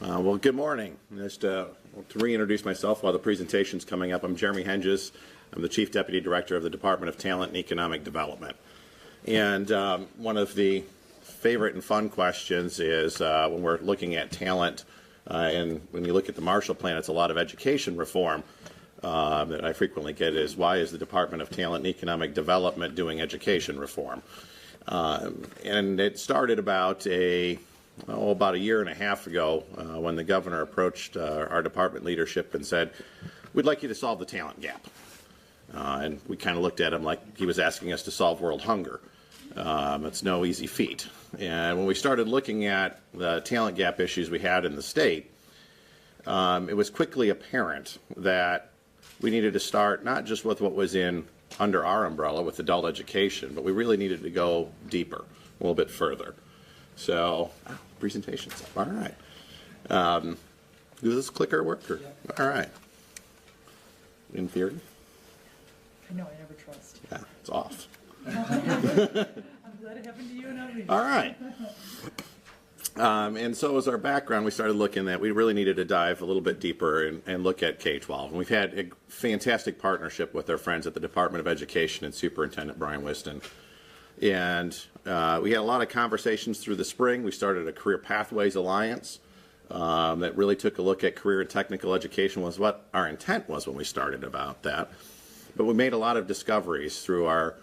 Well, good morning. Just to reintroduce myself while the presentation's coming up, I'm Jeremy Hendges. I'm the Chief Deputy Director of the Department of Talent and Economic Development. And one of the favorite and fun questions is when we're looking at talent, and when you look at the Marshall Plan, it's a lot of education reform that I frequently get is, why is the Department of Talent and Economic Development doing education reform? And it started about about a year and a half ago when the governor approached our department leadership and said, we'd like you to solve the talent gap. And we kind of looked at him like he was asking us to solve world hunger. It's no easy feat. And when we started looking at the talent gap issues we had in the state, it was quickly apparent that we needed to start not just with what was under our umbrella with adult education, but we really needed to go deeper, a little bit further. So, presentation's up. All right. Does this clicker work? Or? Yeah. All right. In theory? I know, I never trust. Yeah, it's off. I'm glad it happened to you and not me. All right. And so as our background, we started looking at, we really needed to dive a little bit deeper and look at K-12. And we've had a fantastic partnership with our friends at the Department of Education and Superintendent Brian Whiston. And we had a lot of conversations through the spring. We started a Career Pathways Alliance that really took a look at career and technical education, was what our intent was when we started about that. But we made a lot of discoveries through our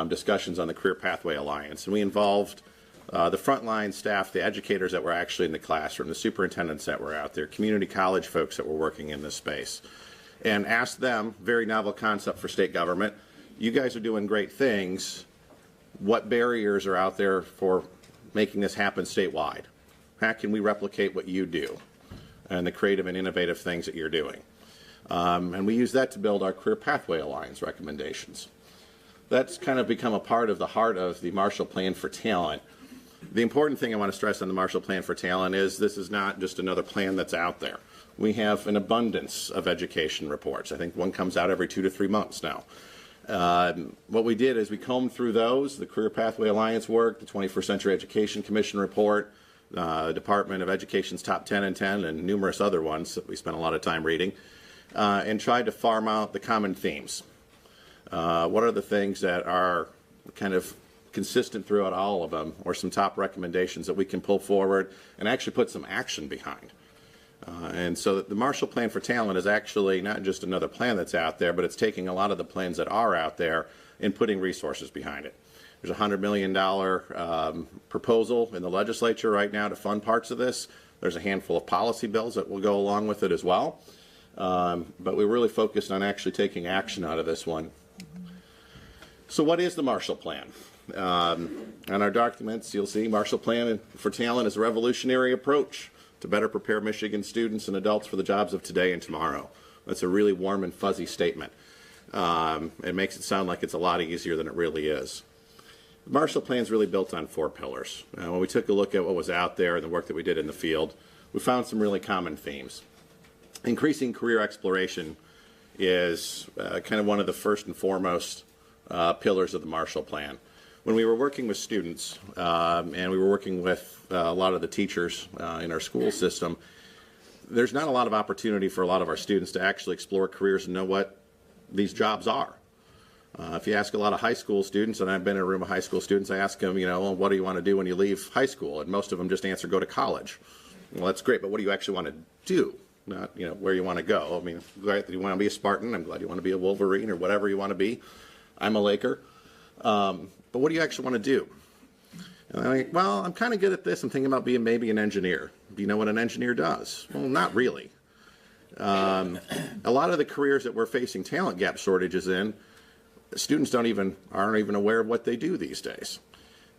discussions on the Career Pathway Alliance. And we involved the frontline staff, the educators that were actually in the classroom, the superintendents that were out there, community college folks that were working in this space, and asked them, very novel concept for state government, you guys are doing great things. What barriers are out there for making this happen statewide? How can we replicate what you do and the creative and innovative things that you're doing? And we use that to build our Career Pathway Alliance recommendations. That's kind of become a part of the heart of the Marshall Plan for Talent. The important thing I want to stress on the Marshall Plan for Talent is this is not just another plan that's out there. We have an abundance of education reports. I think one comes out every 2 to 3 months now. What we did is we combed through those, the Career Pathway Alliance work, the 21st Century Education Commission report, Department of Education's Top 10 and 10, and numerous other ones that we spent a lot of time reading, and tried to farm out the common themes. What are the things that are kind of consistent throughout all of them, or some top recommendations that we can pull forward and actually put some action behind? And so the Marshall Plan for Talent is actually not just another plan that's out there, but it's taking a lot of the plans that are out there and putting resources behind it. There's a $100 million proposal in the legislature right now to fund parts of this. There's a handful of policy bills that will go along with it as well. But we're really focused on actually taking action out of this one. So what is the Marshall Plan? On our documents, you'll see Marshall Plan for Talent is a revolutionary approach to better prepare Michigan students and adults for the jobs of today and tomorrow. That's a really warm and fuzzy statement. It makes it sound like it's a lot easier than it really is. The Marshall Plan is really built on 4 pillars. When we took a look at what was out there and the work that we did in the field, we found some really common themes. Increasing career exploration is kind of one of the first and foremost pillars of the Marshall Plan. When we were working with students and we were working with a lot of the teachers in our school system, there's not a lot of opportunity for a lot of our students to actually explore careers and know what these jobs are. If you ask a lot of high school students, and I've been in a room of high school students, I ask them, well, what do you want to do when you leave high school? And most of them just answer, go to college. Well, that's great, but what do you actually want to do? Not, where you want to go. I mean, I'm glad that you want to be a Spartan. I'm glad you want to be a Wolverine or whatever you want to be. I'm a Laker. But what do you actually want to do? And I'm like, well, I'm kind of good at this. I'm thinking about being maybe an engineer. Do you know what an engineer does? Well, not really. A lot of the careers that we're facing talent gap shortages in, students aren't even aware of what they do these days.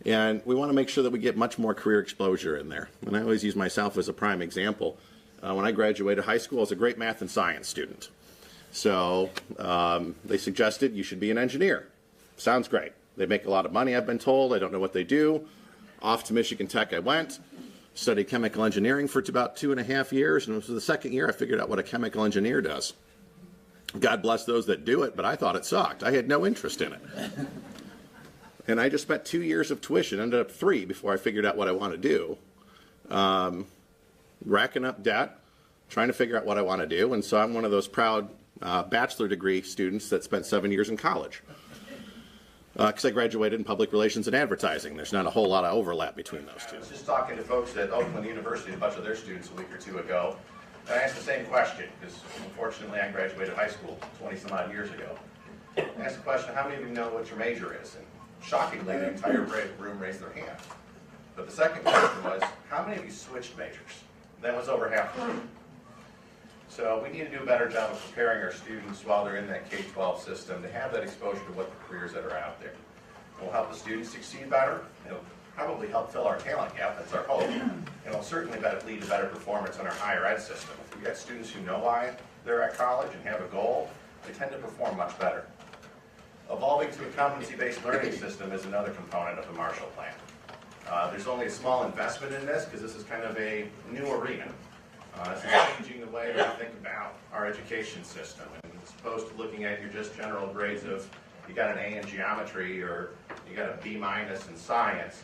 And we want to make sure that we get much more career exposure in there. And I always use myself as a prime example. When I graduated high school, I was a great math and science student. So they suggested you should be an engineer. Sounds great. They make a lot of money, I've been told. I don't know what they do. Off to Michigan Tech I went, studied chemical engineering for about 2.5 years, and it was the second year I figured out what a chemical engineer does. God bless those that do it, but I thought it sucked. I had no interest in it. And I just spent 2 years of tuition, ended up 3 before I figured out what I want to do. racking up debt, trying to figure out what I want to do. And so I'm one of those proud bachelor degree students that spent 7 years in college. Because I graduated in public relations and advertising. There's not a whole lot of overlap between those two. I was just talking to folks at Oakland University, a bunch of their students a week or two ago. And I asked the same question, because unfortunately I graduated high school 20 some odd years ago. I asked the question, how many of you know what your major is? And shockingly, the entire room raised their hand. But the second question was, how many of you switched majors? That was over half the room. So we need to do a better job of preparing our students while they're in that K-12 system to have that exposure to what the careers that are out there. It'll help the students succeed better. It'll probably help fill our talent gap. That's our hope. And it'll certainly lead to better performance in our higher ed system. If we've got students who know why they're at college and have a goal, they tend to perform much better. Evolving to a competency-based learning system is another component of the Marshall Plan. There's only a small investment in this because this is kind of a new arena. This is changing the way that we think about our education system. And as opposed to looking at your just general grades of you got an A in geometry or you got a B- in science,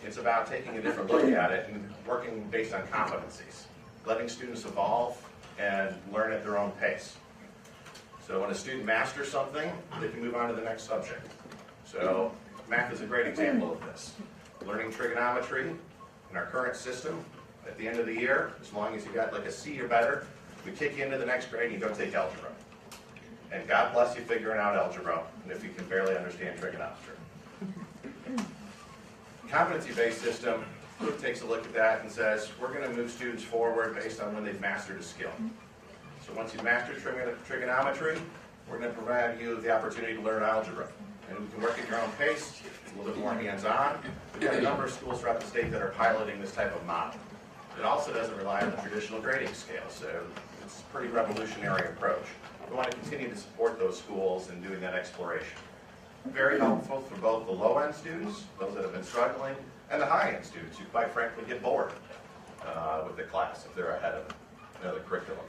it's about taking a different look at it and working based on competencies, letting students evolve and learn at their own pace. So when a student masters something, they can move on to the next subject. So math is a great example of this. Learning trigonometry in our current system, at the end of the year, as long as you got like a C or better, we kick you into the next grade and you don't take algebra. And God bless you figuring out algebra, and if you can barely understand trigonometry. Competency-based system takes a look at that and says, we're going to move students forward based on when they've mastered a skill. So once you've mastered trigonometry, we're going to provide you the opportunity to learn algebra. And you can work at your own pace, a little bit more hands-on. We've got a number of schools throughout the state that are piloting this type of model. It also doesn't rely on the traditional grading scale, so it's a pretty revolutionary approach. We want to continue to support those schools in doing that exploration. Very helpful for both the low-end students, those that have been struggling, and the high-end students who quite frankly get bored with the class if they're ahead of the curriculum.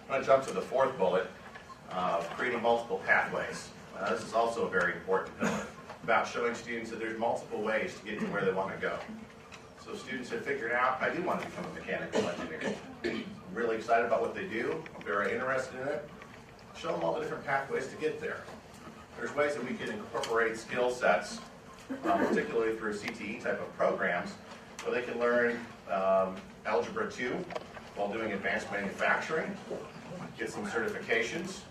I'm going to jump to the fourth bullet, creating multiple pathways. This is also a very important pillar about showing students that there's multiple ways to get to where they want to go. So students have figured out, I do want to become a mechanical engineer. I'm really excited about what they do. I'm very interested in it. Show them all the different pathways to get there. There's ways that we can incorporate skill sets, particularly through CTE type of programs, where they can learn Algebra 2 while doing advanced manufacturing, get some certifications,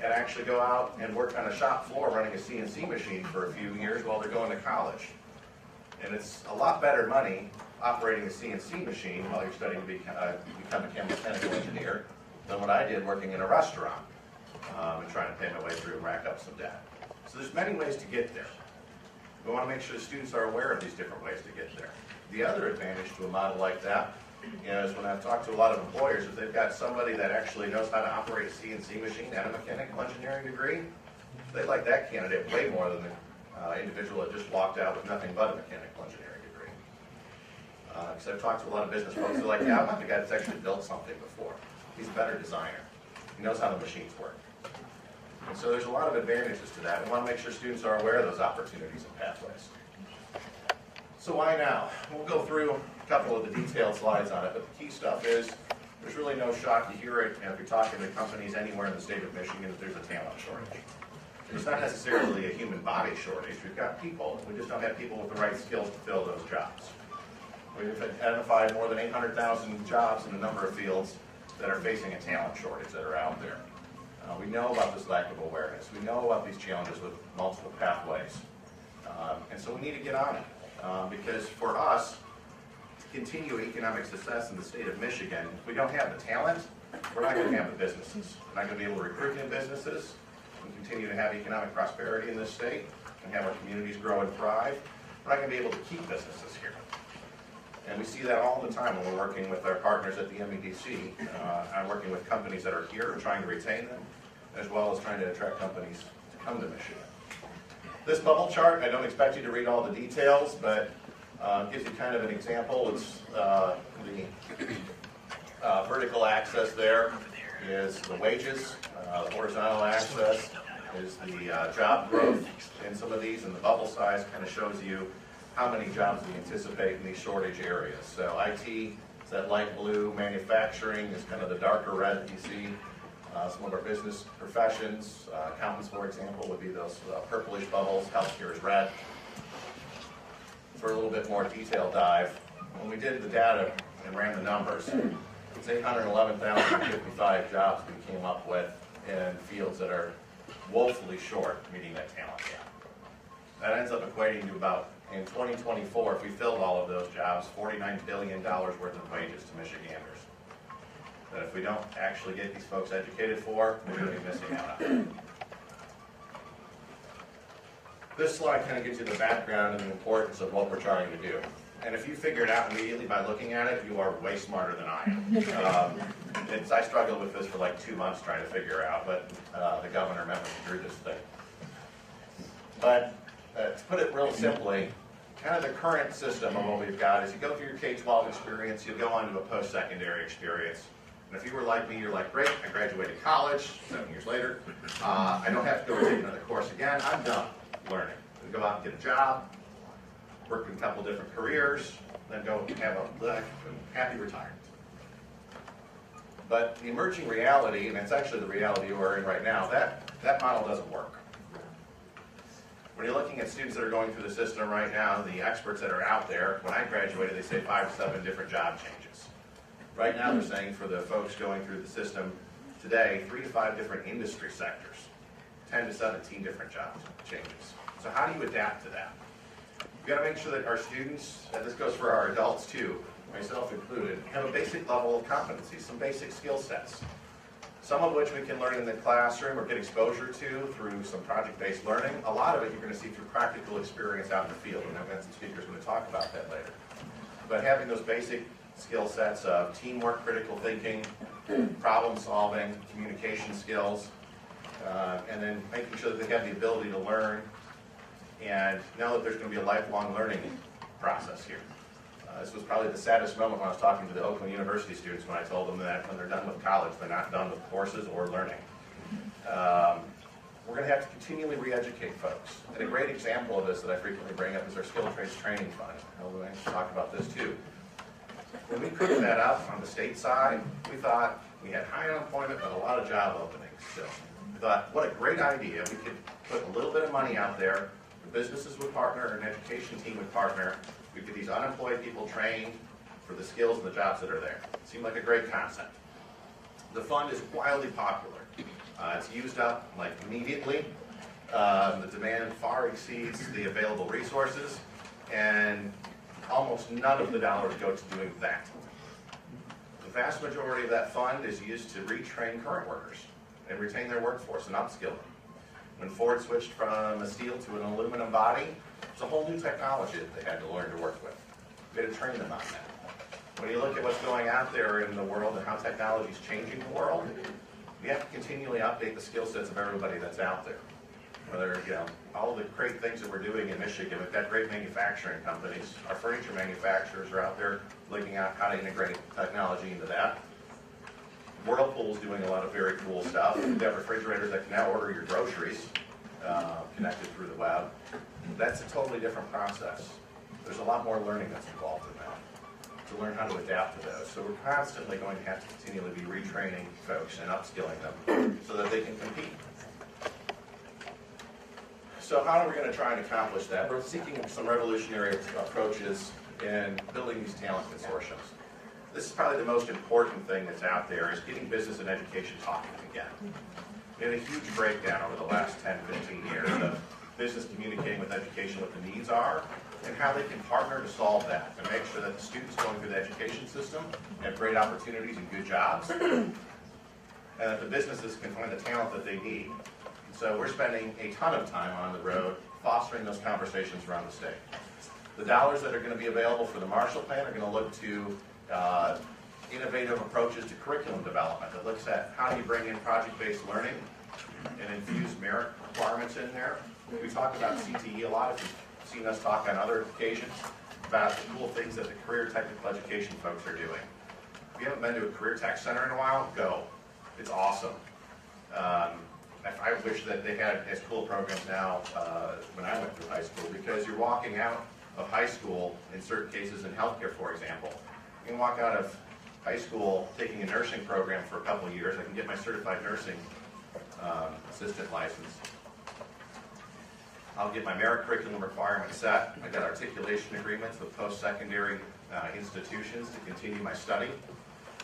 and actually go out and work on a shop floor running a CNC machine for a few years while they're going to college. And it's a lot better money operating a CNC machine while you're studying to become a mechanical engineer than what I did working in a restaurant and trying to pay my way through and rack up some debt. So there's many ways to get there. We want to make sure the students are aware of these different ways to get there. The other advantage to a model like that is when I've talked to a lot of employers, if they've got somebody that actually knows how to operate a CNC machine and a mechanical engineering degree, they like that candidate way more than the individual that just walked out with nothing but a mechanical engineering degree. Because I've talked to a lot of business folks, they're like, yeah, I'm not the guy that's actually built something before. He's a better designer. He knows how the machines work. And so there's a lot of advantages to that. We want to make sure students are aware of those opportunities and pathways. So why now? We'll go through a couple of the detailed slides on it, but the key stuff is there's really no shock to hear it if you're talking to companies anywhere in the state of Michigan that there's a talent shortage. It's not necessarily a human body shortage. We've got people. We just don't have people with the right skills to fill those jobs. We've identified more than 800,000 jobs in a number of fields that are facing a talent shortage that are out there. We know about this lack of awareness. We know about these challenges with multiple pathways. And so we need to get on it. Because for us to continue economic success in the state of Michigan, if we don't have the talent, we're not going to have the businesses. We're not going to be able to recruit new businesses and continue to have economic prosperity in this state and have our communities grow and thrive. We're not going to be able to keep businesses here. And we see that all the time when we're working with our partners at the MEDC. I'm working with companies that are here and trying to retain them, as well as trying to attract companies to come to Michigan. This bubble chart, I don't expect you to read all the details, but gives you kind of an example. It's the vertical axis there is the wages. The horizontal axis is the job growth in some of these, and the bubble size kind of shows you how many jobs we anticipate in these shortage areas. So IT, It's that light blue. Manufacturing is kind of the darker red that you see. Some of our business professions, accountants, for example, would be those purplish bubbles. Healthcare is red. For a little bit more detailed dive, when we did the data and ran the numbers, it's 811,055 jobs we came up with in fields that are woefully short meeting that talent gap. That ends up equating to about, in 2024, if we filled all of those jobs, $49 billion worth of wages to Michiganders. That if we don't actually get these folks educated for, we're going to be missing out on. This slide kind of gives you the background and the importance of what we're trying to do. And if you figure it out immediately by looking at it, you are way smarter than I am. I struggled with this for like 2 months trying to figure out, but the governor met me through this thing. But to put it real simply, kind of the current system of what we've got is you go through your K-12 experience, you go on to a post-secondary experience. And if you were like me, you're like, great, I graduated college 7 years later. I don't have to go take another course again. I'm done learning. I go out and get a job, work in a couple different careers, then go have a happy retirement. But the emerging reality, and it's actually the reality we're in right now, that model doesn't work. When you're looking at students that are going through the system right now, the experts that are out there, when I graduated, they say 5 to 7 different job changes. Right now, they're saying for the folks going through the system today, 3 to 5 different industry sectors, 10 to 17 different job changes. So how do you adapt to that? We've got to make sure that our students, and this goes for our adults too, myself included, have a basic level of competency, some basic skill sets. Some of which we can learn in the classroom or get exposure to through some project-based learning. A lot of it you're going to see through practical experience out in the field, and I've got some speakers going to talk about that later. But having those basic skill sets of teamwork, critical thinking, problem solving, communication skills, and then making sure that they have the ability to learn and know that there's going to be a lifelong learning process here. This was probably the saddest moment when I was talking to the Oakland University students when I told them that when they're done with college, they're not done with courses or learning. We're going to have to continually re-educate folks. And a great example of this that I frequently bring up is our Skill Trades Training Fund. We're going to talk about this too. When we put that up on the state side, we thought we had high unemployment but a lot of job openings still. We thought, what a great idea. We could put a little bit of money out there. The businesses would partner, an education team would partner. We get these unemployed people trained for the skills and the jobs that are there. It seemed like a great concept. The fund is wildly popular. It's used up like immediately. The demand far exceeds the available resources, and almost none of the dollars go to doing that. The vast majority of that fund is used to retrain current workers and retain their workforce and upskill them. When Ford switched from a steel to an aluminum body, it's a whole new technology that they had to learn to work with. We had to train them on that. When you look at what's going out there in the world and how technology is changing the world, we have to continually update the skill sets of everybody that's out there. Whether, all the great things that we're doing in Michigan, we've got great manufacturing companies. Our furniture manufacturers are out there looking at how to integrate technology into that. Whirlpool's doing a lot of very cool stuff. We've got refrigerators that can now order your groceries connected through the web. That's a totally different process. There's a lot more learning that's involved in that, to learn how to adapt to those. So we're constantly going to have to continually be retraining folks and upskilling them so that they can compete. So how are we going to try and accomplish that? We're seeking some revolutionary approaches in building these talent consortiums. This is probably the most important thing that's out there, is getting business and education talking again. We had a huge breakdown over the last 10, 15 years of business communicating with education what the needs are and how they can partner to solve that and make sure that the students going through the education system have great opportunities and good jobs, and that the businesses can find the talent that they need. So we're spending a ton of time on the road fostering those conversations around the state. The dollars that are going to be available for the Marshall Plan are going to look to innovative approaches to curriculum development that looks at how do you bring in project-based learning and infuse merit requirements in there. We talk about CTE a lot. If you've seen us talk on other occasions about the cool things that the career technical education folks are doing. If you haven't been to a career tech center in a while, go. It's awesome. I wish that they had as cool programs now when I went through high school, because you're walking out of high school, in certain cases in healthcare, for example, can walk out of high school taking a nursing program for a couple of years. I can get my certified nursing assistant license. I'll get my merit curriculum requirements set. I got articulation agreements with post-secondary institutions to continue my study.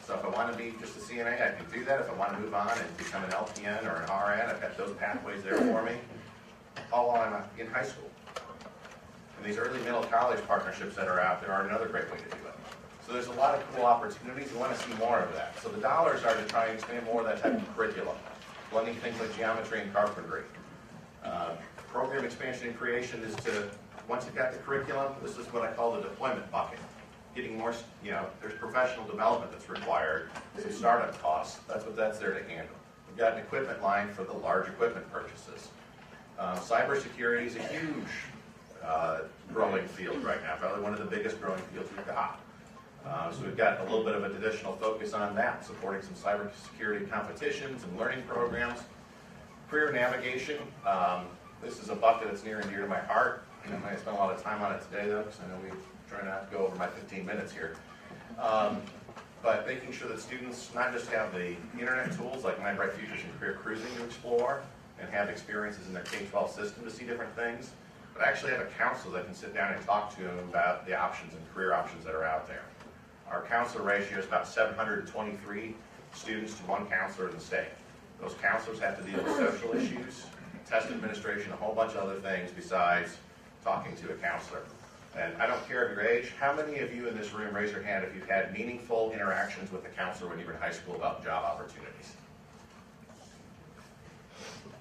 So if I want to be just a CNA, I can do that. If I want to move on and become an LPN or an RN, I've got those pathways there for me, all while I'm in high school. And these early middle college partnerships that are out there are another great way to do it. So there's a lot of cool opportunities. We want to see more of that. So the dollars are to try and expand more of that type of curriculum, blending things like geometry and carpentry. Program expansion and creation is to, once you've got the curriculum, this is what I call the deployment bucket. Getting more, there's professional development that's required, some startup costs. That's what that's there to handle. We've got an equipment line for the large equipment purchases. Cybersecurity is a huge growing field right now, probably one of the biggest growing fields we've got. So we've got a little bit of an additional focus on that, supporting some cybersecurity competitions and learning programs. Career navigation, this is a bucket that's near and dear to my heart. I'm going to spend a lot of time on it today, though, because I know we try not to go over my 15 minutes here. But making sure that students not just have the internet tools like My Bright Futures and Career Cruising to explore and have experiences in their K-12 system to see different things, but actually have a counselor that can sit down and talk to them about the options and career options that are out there. Our counselor ratio is about 723 students to one counselor in the state. Those counselors have to deal with social issues, test administration, a whole bunch of other things besides talking to a counselor. And I don't care of your age, how many of you in this room, raise your hand if you've had meaningful interactions with a counselor when you were in high school about job opportunities?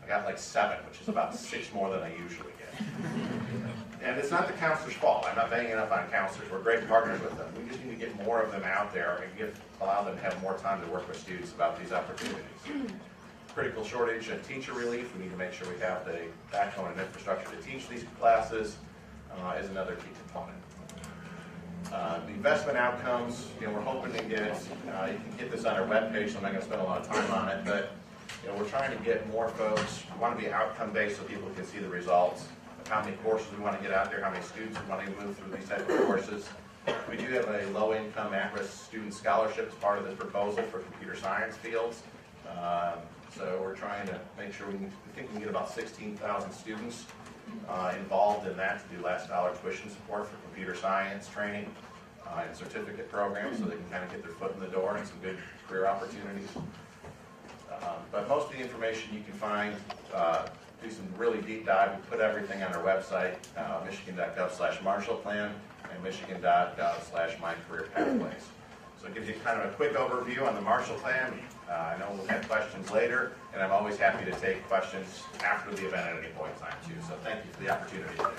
I got like 7, which is about 6 more than I usually get. And it's not the counselor's fault. I'm not banging up on counselors. We're great partners with them. We just need to get more of them out there and allow them to have more time to work with students about these opportunities. Critical shortage and teacher relief. We need to make sure we have the backbone and infrastructure to teach these classes is another key component. The investment outcomes, we're hoping to get, you can get this on our webpage, so I'm not going to spend a lot of time on it, but we're trying to get more folks. We want to be outcome-based so people can see the results of how many courses we want to get out there, how many students we want to move through these types of courses. We do have a low-income at-risk student scholarship as part of this proposal for computer science fields. So we're trying to make sure we think we can get about 16,000 students involved in that to do last dollar tuition support for computer science training and certificate programs so they can kind of get their foot in the door and some good career opportunities. But most of the information you can find, do some really deep dive. We put everything on our website, michigan.gov/Marshall Plan and michigan.gov/MyCareerPathways. So it gives you kind of a quick overview on the Marshall Plan. I know we'll have questions later, and I'm always happy to take questions after the event at any point in time, too. So thank you for the opportunity today.